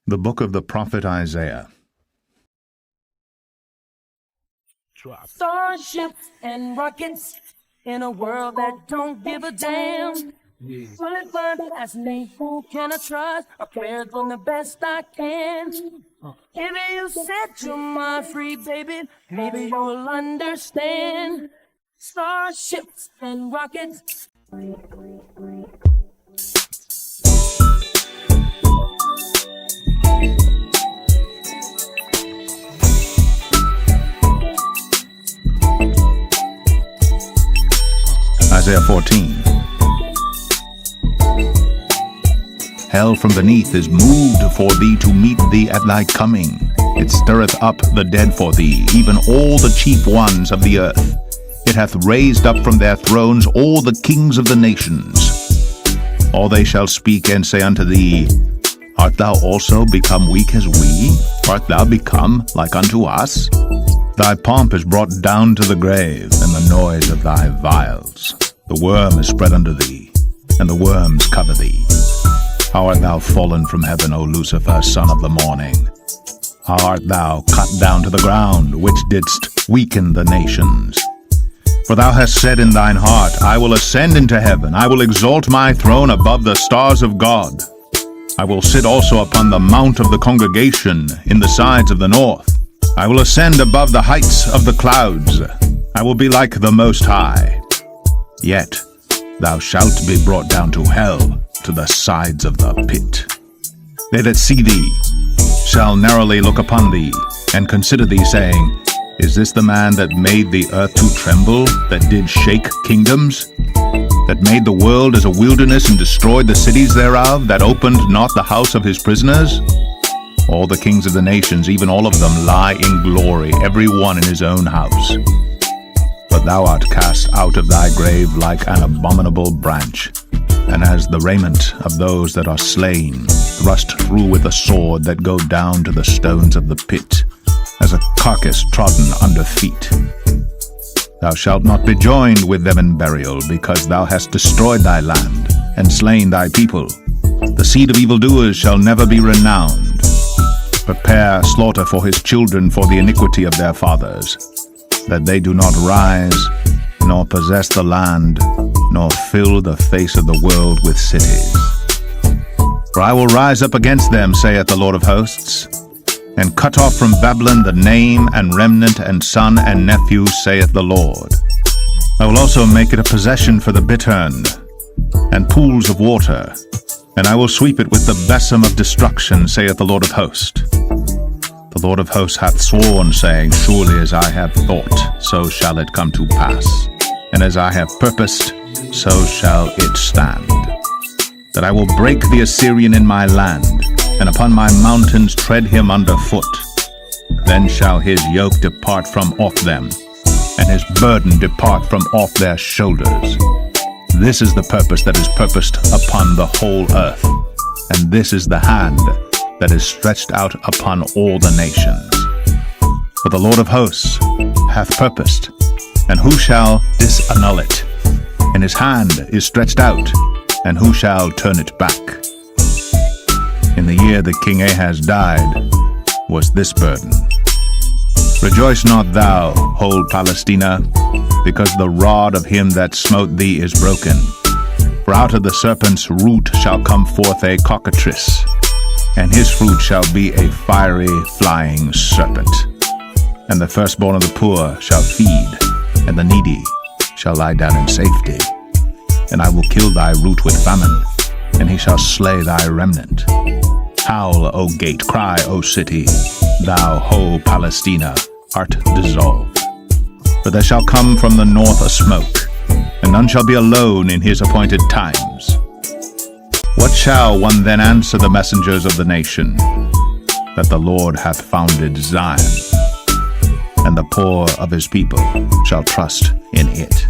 The Book of the Prophet Isaiah. Starships and rockets in a world that don't give a damn. Fully funded as me, who can I trust? I prayers from the best I can. If you set your mind free, baby, maybe you'll understand. Starships and rockets. Isaiah 14. Hell from beneath is moved for thee to meet thee at thy coming. It stirreth up the dead for thee, even all the chief ones of the earth. It hath raised up from their thrones all the kings of the nations. All they shall speak and say unto thee, Art thou also become weak as we? Art thou become like unto us? Thy pomp is brought down to the grave, and the noise of thy vials. The worm is spread under thee, and the worms cover thee. How art thou fallen from heaven, O Lucifer, son of the morning? How art thou cut down to the ground, which didst weaken the nations? For thou hast said in thine heart, I will ascend into heaven, I will exalt my throne above the stars of God. I will sit also upon the mount of the congregation in the sides of the north. I will ascend above the heights of the clouds. I will be like the Most High. Yet thou shalt be brought down to hell, to the sides of the pit. They that see thee shall narrowly look upon thee, and consider thee, saying, Is this the man that made the earth to tremble, that did shake kingdoms? That made the world as a wilderness, and destroyed the cities thereof, that opened not the house of his prisoners? All the kings of the nations, even all of them, lie in glory, every one in his own house. But thou art cast out of thy grave like an abominable branch, and as the raiment of those that are slain, thrust through with a sword that go down to the stones of the pit, as a carcass trodden under feet. Thou shalt not be joined with them in burial, because thou hast destroyed thy land, and slain thy people. The seed of evildoers shall never be renowned. Prepare slaughter for his children for the iniquity of their fathers, that they do not rise, nor possess the land, nor fill the face of the world with cities. For I will rise up against them, saith the Lord of hosts, and cut off from Babylon the name and remnant and son and nephew, saith the Lord. I will also make it a possession for the bittern and pools of water, and I will sweep it with the besom of destruction, saith the Lord of hosts. The Lord of hosts hath sworn, saying, Surely as I have thought, so shall it come to pass, and as I have purposed, so shall it stand. That I will break the Assyrian in my land, and upon my mountains tread him under foot. Then shall his yoke depart from off them, and his burden depart from off their shoulders. This is the purpose that is purposed upon the whole earth, and this is the hand that is stretched out upon all the nations. For the Lord of hosts hath purposed, and who shall disannul it? And his hand is stretched out, and who shall turn it back? In the year that King Ahaz died was this burden. Rejoice not thou, whole Palestina, because the rod of him that smote thee is broken. For out of the serpent's root shall come forth a cockatrice, and his fruit shall be a fiery flying serpent. And the firstborn of the poor shall feed, and the needy shall lie down in safety. And I will kill thy root with famine, and he shall slay thy remnant. Howl, O gate, cry, O city, thou whole Palestina art dissolved. For there shall come from the north a smoke, and none shall be alone in his appointed times. What shall one then answer the messengers of the nation? That the Lord hath founded Zion, and the poor of his people shall trust in it.